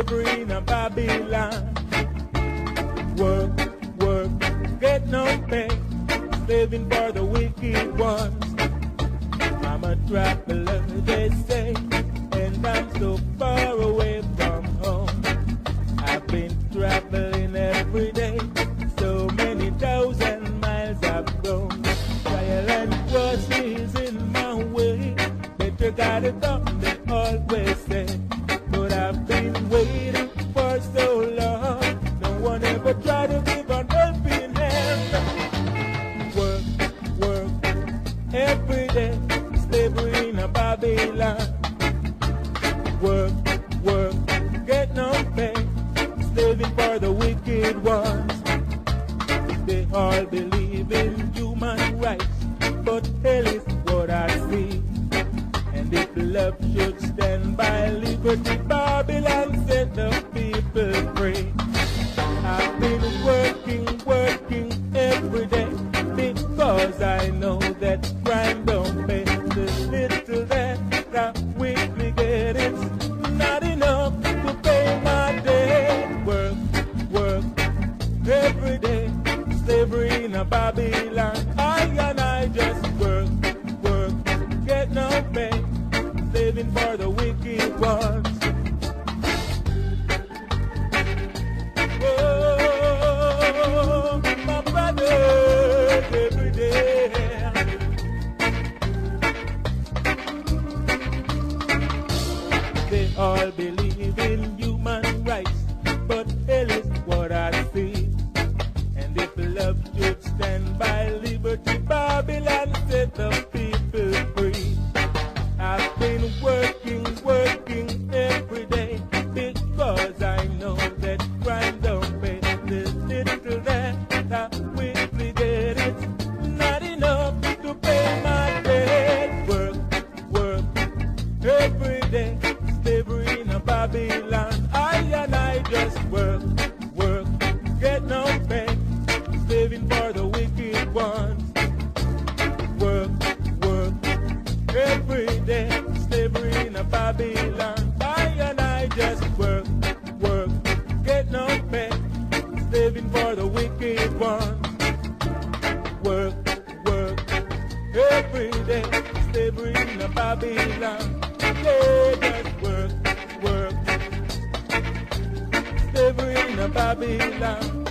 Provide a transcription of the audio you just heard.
slavery in a Babylon. Work, work, get no pay, slaving for the wicked ones. I'm a traveler, they say, and I'm so far away from home. I've been traveling every day, so many thousand miles I've gone. Trial and crosses in my way, better got it up, they always say. But I've been waiting for so long, no one ever tried to give an helping hand. Work, work, every day, slavery in a Babylon. Work, work, get no pay, slaving for the wicked ones. They all believe in human rights, but hell is what I see. And if love should stand by liberty, Babylon set the people free. I've been working every day, because I know that crime don't pay. The little that we get, it's not enough to pay my debt. Work, work, every day, slavery in a Babylon. I just work, work, get no pay, saving for the wicked ones. Oh, my brothers, every day. They all believe in human rights, but hell is what I see. And if love should stand by liberty, Babylon set the people free. I've been working every day, because I know that crime don't pay. The little that we get, it's not enough to pay my debt. Work, work, every day, slavery in a Babylon. I just work, work, get no pay, saving for the wicked ones. Work, work, every day, slavery in a Babylon. I just work, work, get no pay, saving for the wicked ones. Work, work, every day, slavery in a Babylon. Yeah, just work, work, slavery in a Babylon.